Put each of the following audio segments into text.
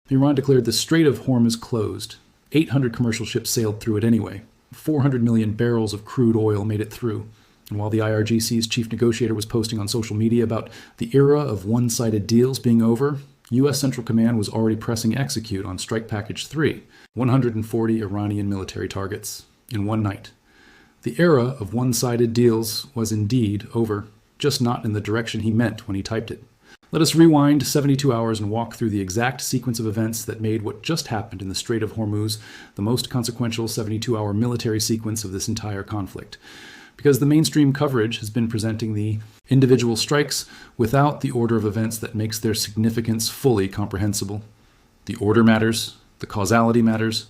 Iran declared the Strait of Hormuz closed. 800 commercial ships sailed through it anyway. 400 million barrels of crude oil made it through. And while the IRGC's chief negotiator was posting on social media about the era of one-sided deals being over, U.S. Central Command was already pressing execute on Strike Package 3, 140 Iranian military targets, in one night. The era of one-sided deals was indeed over, just not in the direction he meant when he typed it. Let us rewind 72 hours and walk through the exact sequence of events that made what just happened in the Strait of Hormuz the most consequential 72-hour military sequence of this entire conflict. Because the mainstream coverage has been presenting the individual strikes without the order of events that makes their significance fully comprehensible. The order matters, the causality matters,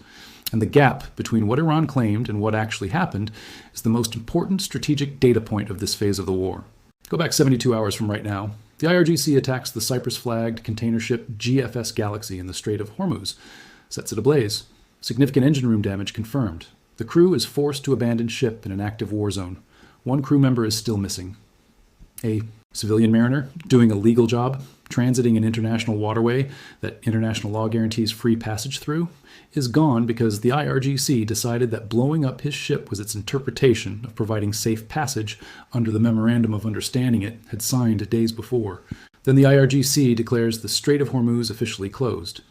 and the gap between what Iran claimed and what actually happened is the most important strategic data point of this phase of the war. Go back 72 hours from right now. The IRGC attacks the Cyprus-flagged container ship GFS Galaxy in the Strait of Hormuz, sets it ablaze. Significant engine room damage confirmed. The crew is forced to abandon ship in an active war zone. One crew member is still missing. A civilian mariner doing a legal job, transiting an international waterway that international law guarantees free passage through, is gone because the IRGC decided that blowing up his ship was its interpretation of providing safe passage under the Memorandum of Understanding it had signed days before. Then the IRGC declares the Strait of Hormuz officially closed,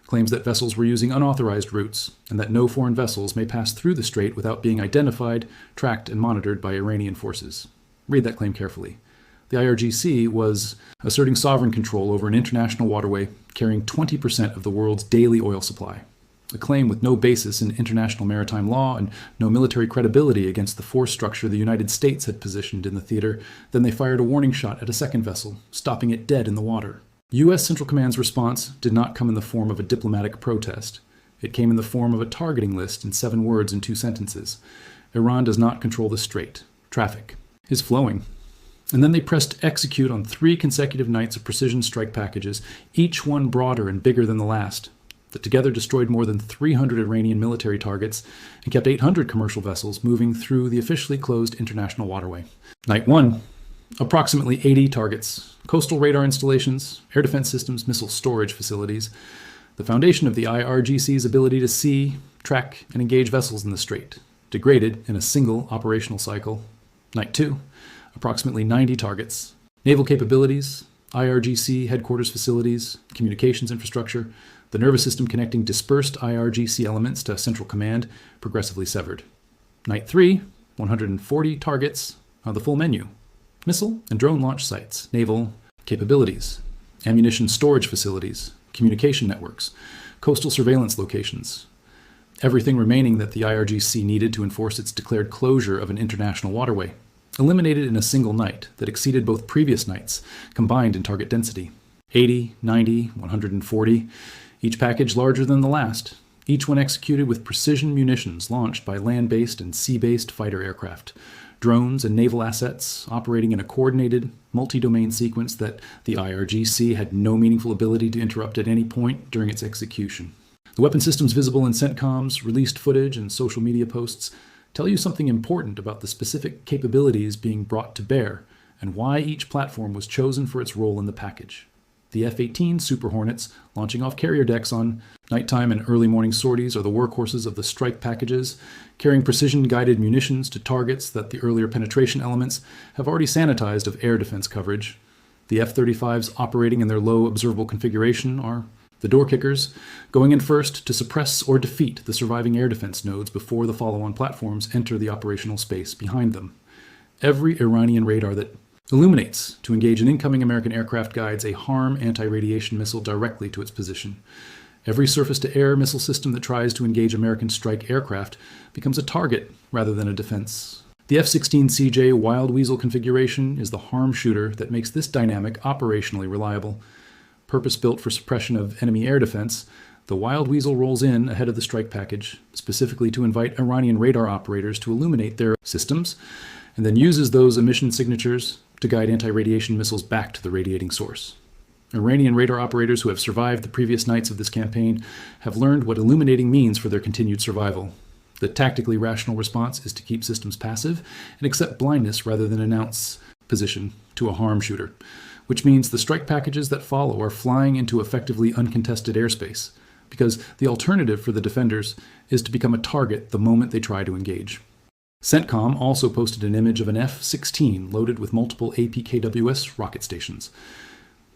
claims that vessels were using unauthorized routes, and that no foreign vessels may pass through the strait without being identified, tracked, and monitored by Iranian forces. Read that claim carefully. The IRGC was asserting sovereign control over an international waterway carrying 20% of the world's daily oil supply, a claim with no basis in international maritime law and no military credibility against the force structure the United States had positioned in the theater. Then they fired a warning shot at a second vessel, stopping it dead in the water. U.S. Central Command's response did not come in the form of a diplomatic protest. It came in the form of a targeting list in 7 words and 2 sentences. Iran does not control the strait. Traffic is flowing. And then they pressed execute on 3 consecutive nights of precision strike packages, each one broader and bigger than the last, that together destroyed more than 300 Iranian military targets and kept 800 commercial vessels moving through the officially closed international waterway. Night 1, approximately 80 targets, coastal radar installations, air defense systems, missile storage facilities, the foundation of the IRGC's ability to see, track, and engage vessels in the strait, degraded in a single operational cycle. Night 2, approximately 90 targets, naval capabilities, IRGC headquarters facilities, communications infrastructure, the nervous system connecting dispersed IRGC elements to Central Command, progressively severed. Night 3, 140 targets, the full menu. Missile and drone launch sites, naval capabilities, ammunition storage facilities, communication networks, coastal surveillance locations. Everything remaining that the IRGC needed to enforce its declared closure of an international waterway. Eliminated in a single night that exceeded both previous nights, combined in target density. 80, 90, 140, each package larger than the last, each one executed with precision munitions launched by land-based and sea-based fighter aircraft, drones and naval assets operating in a coordinated, multi-domain sequence that the IRGC had no meaningful ability to interrupt at any point during its execution. The weapon systems visible in CENTCOM's released footage and social media posts tell you something important about the specific capabilities being brought to bear and why each platform was chosen for its role in the package. The F-18 Super Hornets launching off carrier decks on nighttime and early morning sorties are the workhorses of the strike packages, carrying precision-guided munitions to targets that the earlier penetration elements have already sanitized of air defense coverage. The F-35s operating in their low observable configuration are the door kickers, going in first to suppress or defeat the surviving air defense nodes before the follow-on platforms enter the operational space behind them. Every Iranian radar that illuminates to engage an incoming American aircraft guides a HARM anti-radiation missile directly to its position. Every surface-to-air missile system that tries to engage American strike aircraft becomes a target rather than a defense. The F-16CJ Wild Weasel configuration is the HARM shooter that makes this dynamic operationally reliable. Purpose-built for suppression of enemy air defense, the Wild Weasel rolls in ahead of the strike package, specifically to invite Iranian radar operators to illuminate their systems, and then uses those emission signatures to guide anti-radiation missiles back to the radiating source. Iranian radar operators who have survived the previous nights of this campaign have learned what illuminating means for their continued survival. The tactically rational response is to keep systems passive and accept blindness rather than announce position to a HARM shooter, which means the strike packages that follow are flying into effectively uncontested airspace, because the alternative for the defenders is to become a target the moment they try to engage. CENTCOM also posted an image of an F-16 loaded with multiple APKWS rocket stations.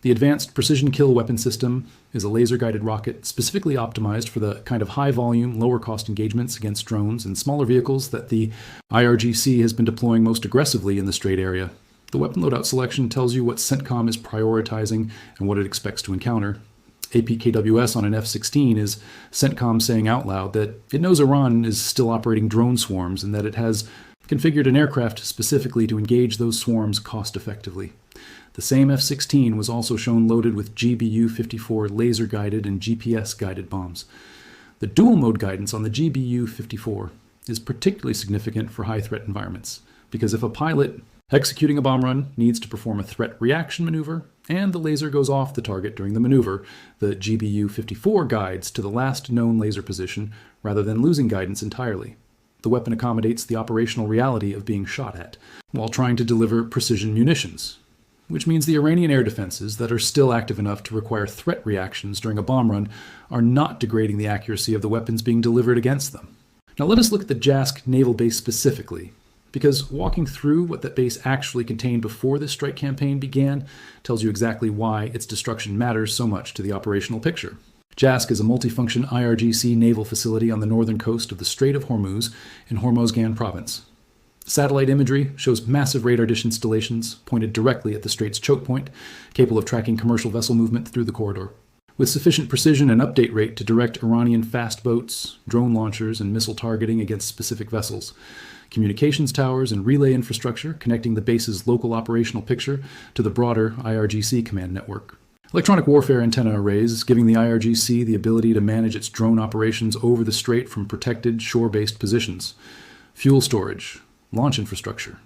The Advanced Precision Kill Weapon System is a laser-guided rocket specifically optimized for the kind of high-volume, lower-cost engagements against drones and smaller vehicles that the IRGC has been deploying most aggressively in the Strait area. The weapon loadout selection tells you what CENTCOM is prioritizing and what it expects to encounter. APKWS on an F-16 is CENTCOM saying out loud that it knows Iran is still operating drone swarms and that it has configured an aircraft specifically to engage those swarms cost-effectively. The same F-16 was also shown loaded with GBU-54 laser-guided and GPS-guided bombs. The dual-mode guidance on the GBU-54 is particularly significant for high-threat environments, because if a pilot executing a bomb run needs to perform a threat reaction maneuver, and the laser goes off the target during the maneuver, the GBU-54 guides to the last known laser position rather than losing guidance entirely. The weapon accommodates the operational reality of being shot at, while trying to deliver precision munitions, which means the Iranian air defenses that are still active enough to require threat reactions during a bomb run are not degrading the accuracy of the weapons being delivered against them. Now let us look at the JASC naval base specifically, because walking through what that base actually contained before this strike campaign began tells you exactly why its destruction matters so much to the operational picture. JASC is a multifunction IRGC naval facility on the northern coast of the Strait of Hormuz in Hormozgan province. Satellite imagery shows massive radar dish installations pointed directly at the strait's choke point, capable of tracking commercial vessel movement through the corridor. With sufficient precision and update rate to direct Iranian fast boats, drone launchers, and missile targeting against specific vessels. Communications towers and relay infrastructure connecting the base's local operational picture to the broader IRGC command network. Electronic warfare antenna arrays giving the IRGC the ability to manage its drone operations over the strait from protected shore-based positions. Fuel storage, launch infrastructure.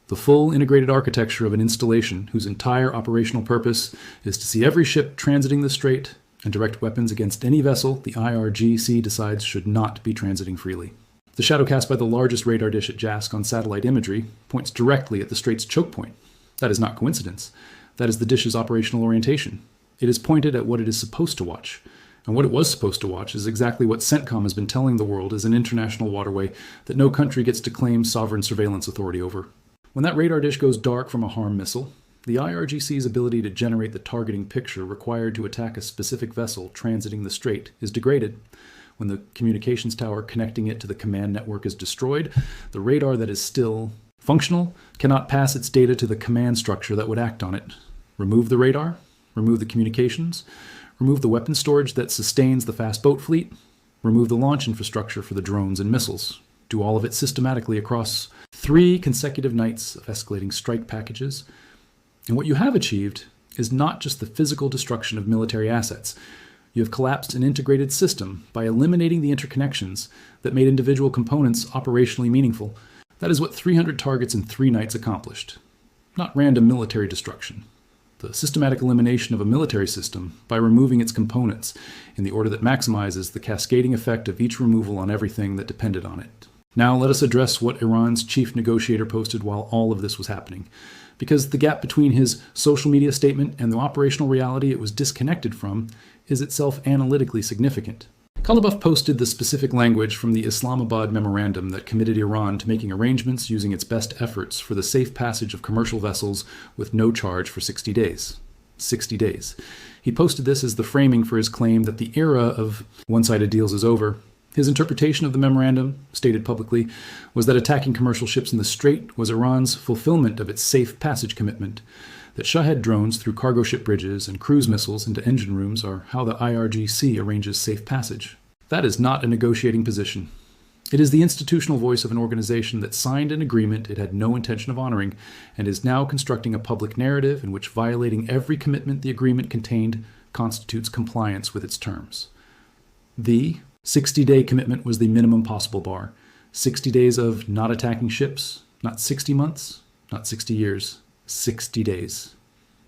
The full integrated architecture of an installation whose entire operational purpose is to see every ship transiting the strait and direct weapons against any vessel the IRGC decides should not be transiting freely. The shadow cast by the largest radar dish at JASC on satellite imagery points directly at the strait's choke point. That is not coincidence. That is the dish's operational orientation. It is pointed at what it is supposed to watch. And what it was supposed to watch is exactly what CENTCOM has been telling the world is an international waterway that no country gets to claim sovereign surveillance authority over. When that radar dish goes dark from a harm missile, the IRGC's ability to generate the targeting picture required to attack a specific vessel transiting the strait is degraded. When the communications tower connecting it to the command network is destroyed, the radar that is still functional cannot pass its data to the command structure that would act on it. Remove the radar, remove the communications, remove the weapon storage that sustains the fast boat fleet, remove the launch infrastructure for the drones and missiles. Do all of it systematically across 3 consecutive nights of escalating strike packages. And what you have achieved is not just the physical destruction of military assets. You have collapsed an integrated system by eliminating the interconnections that made individual components operationally meaningful. That is what 300 targets in 3 nights accomplished. Not random military destruction. The systematic elimination of a military system by removing its components in the order that maximizes the cascading effect of each removal on everything that depended on it. Now let us address what Iran's chief negotiator posted while all of this was happening, because the gap between his social media statement and the operational reality it was disconnected from is itself analytically significant. Khalibaf posted the specific language from the Islamabad memorandum that committed Iran to making arrangements using its best efforts for the safe passage of commercial vessels with no charge for 60 days. 60 days. He posted this as the framing for his claim that the era of one-sided deals is over. His interpretation of the memorandum, stated publicly, was that attacking commercial ships in the Strait was Iran's fulfillment of its safe passage commitment, that Shahed drones through cargo ship bridges and cruise missiles into engine rooms are how the IRGC arranges safe passage. That is not a negotiating position. It is the institutional voice of an organization that signed an agreement it had no intention of honoring and is now constructing a public narrative in which violating every commitment the agreement contained constitutes compliance with its terms. The 60-day commitment was the minimum possible bar. 60 days of not attacking ships, not 60 months, not 60 years, 60 days.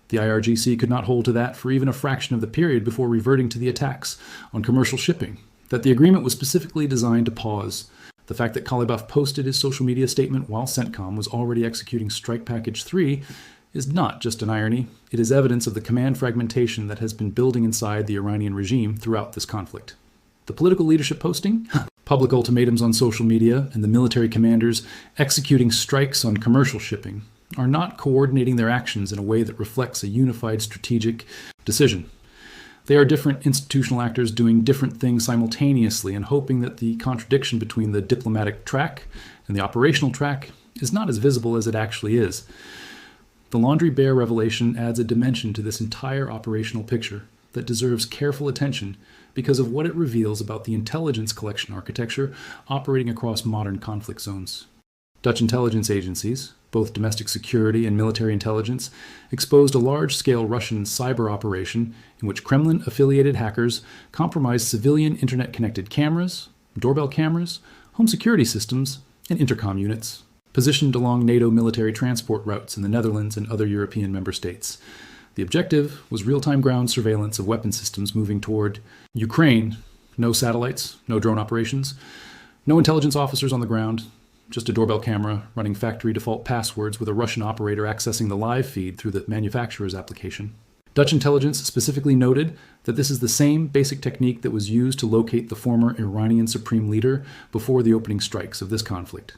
The IRGC could not hold to that for even a fraction of the period before reverting to the attacks on commercial shipping. That the agreement was specifically designed to pause. The fact that Khalibaf posted his social media statement while CENTCOM was already executing Strike Package 3 is not just an irony, it is evidence of the command fragmentation that has been building inside the Iranian regime throughout this conflict. The political leadership posting, public ultimatums on social media, and the military commanders executing strikes on commercial shipping are not coordinating their actions in a way that reflects a unified strategic decision. They are different institutional actors doing different things simultaneously and hoping that the contradiction between the diplomatic track and the operational track is not as visible as it actually is. The Laundry Bear revelation adds a dimension to this entire operational picture that deserves careful attention because of what it reveals about the intelligence collection architecture operating across modern conflict zones. Dutch intelligence agencies, both domestic security and military intelligence, exposed a large-scale Russian cyber operation in which Kremlin-affiliated hackers compromised civilian internet-connected cameras, doorbell cameras, home security systems, and intercom units, positioned along NATO military transport routes in the Netherlands and other European member states. The objective was real-time ground surveillance of weapon systems moving toward Ukraine. No satellites, no drone operations, no intelligence officers on the ground, just a doorbell camera running factory default passwords with a Russian operator accessing the live feed through the manufacturer's application. Dutch intelligence specifically noted that this is the same basic technique that was used to locate the former Iranian supreme leader before the opening strikes of this conflict.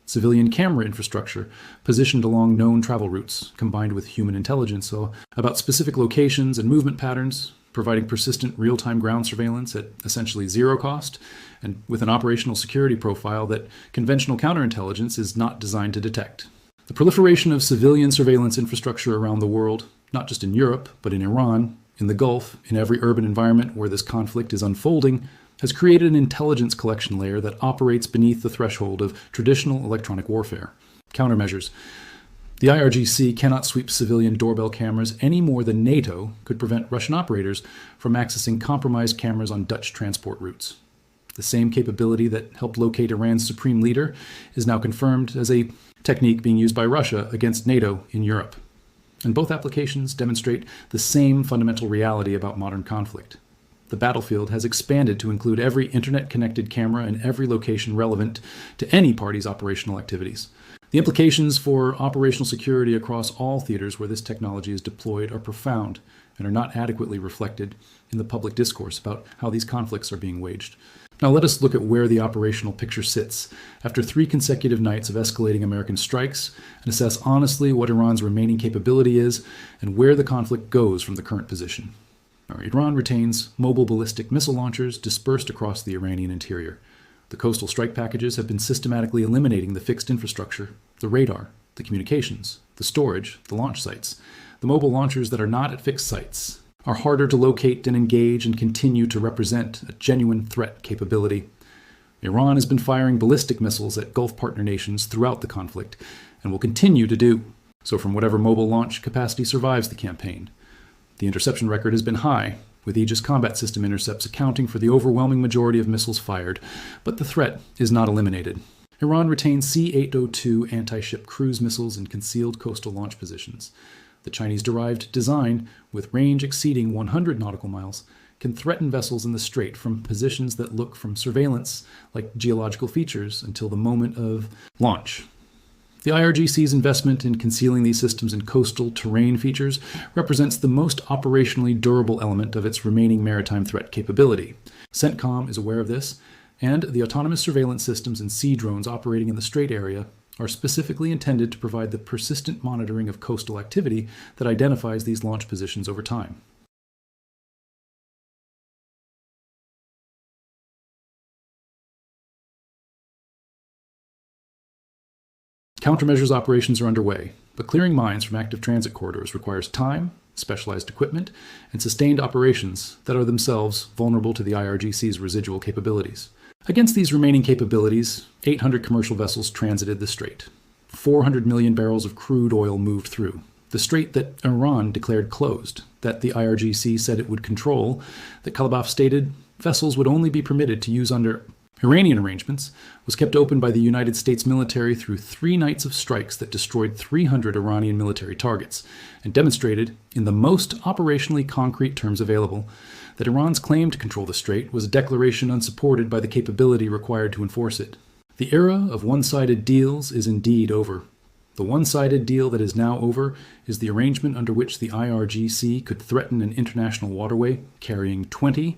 Civilian camera infrastructure positioned along known travel routes, combined with human intelligence about specific locations and movement patterns, providing persistent real-time ground surveillance at essentially zero cost, and with an operational security profile that conventional counterintelligence is not designed to detect. The proliferation of civilian surveillance infrastructure around the world, not just in Europe, but in Iran, in the Gulf, in every urban environment where this conflict is unfolding, has created an intelligence collection layer that operates beneath the threshold of traditional electronic warfare. Countermeasures. The IRGC cannot sweep civilian doorbell cameras any more than NATO could prevent Russian operators from accessing compromised cameras on Dutch transport routes. The same capability that helped locate Iran's supreme leader is now confirmed as a technique being used by Russia against NATO in Europe. And both applications demonstrate the same fundamental reality about modern conflict. The battlefield has expanded to include every internet-connected camera in every location relevant to any party's operational activities. The implications for operational security across all theaters where this technology is deployed are profound and are not adequately reflected in the public discourse about how these conflicts are being waged. Now let us look at where the operational picture sits after 3 consecutive nights of escalating American strikes and assess honestly what Iran's remaining capability is and where the conflict goes from the current position. Iran retains mobile ballistic missile launchers dispersed across the Iranian interior. The coastal strike packages have been systematically eliminating the fixed infrastructure, the radar, the communications, the storage, the launch sites. The mobile launchers that are not at fixed sites are harder to locate and engage and continue to represent a genuine threat capability. Iran has been firing ballistic missiles at Gulf partner nations throughout the conflict and will continue to do so from whatever mobile launch capacity survives the campaign. The interception record has been high, with Aegis combat system intercepts accounting for the overwhelming majority of missiles fired, but the threat is not eliminated. Iran retains C-802 anti-ship cruise missiles in concealed coastal launch positions. The Chinese-derived design, with range exceeding 100 nautical miles, can threaten vessels in the strait from positions that look from surveillance like geological features until the moment of launch. The IRGC's investment in concealing these systems in coastal terrain features represents the most operationally durable element of its remaining maritime threat capability. CENTCOM is aware of this, and the autonomous surveillance systems and sea drones operating in the strait area are specifically intended to provide the persistent monitoring of coastal activity that identifies these launch positions over time. Countermeasures operations are underway, but clearing mines from active transit corridors requires time, specialized equipment, and sustained operations that are themselves vulnerable to the IRGC's residual capabilities. Against these remaining capabilities, 800 commercial vessels transited the strait. 400 million barrels of crude oil moved through. The strait that Iran declared closed, that the IRGC said it would control, that Kalibaf stated vessels would only be permitted to use under Iranian arrangements, was kept open by the United States military through 3 nights of strikes that destroyed 300 Iranian military targets, and demonstrated, in the most operationally concrete terms available, that Iran's claim to control the strait was a declaration unsupported by the capability required to enforce it. The era of one-sided deals is indeed over. The one-sided deal that is now over is the arrangement under which the IRGC could threaten an international waterway carrying 20%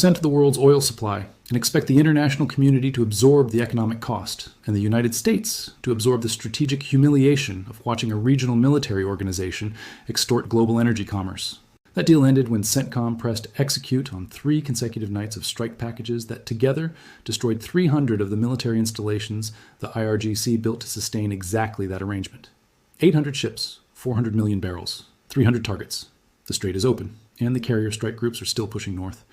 of the world's oil supply and expect the international community to absorb the economic cost, and the United States to absorb the strategic humiliation of watching a regional military organization extort global energy commerce. That deal ended when CENTCOM pressed execute on 3 consecutive nights of strike packages that together destroyed 300 of the military installations the IRGC built to sustain exactly that arrangement. 800 ships, 400 million barrels, 300 targets. The strait is open, and the carrier strike groups are still pushing north.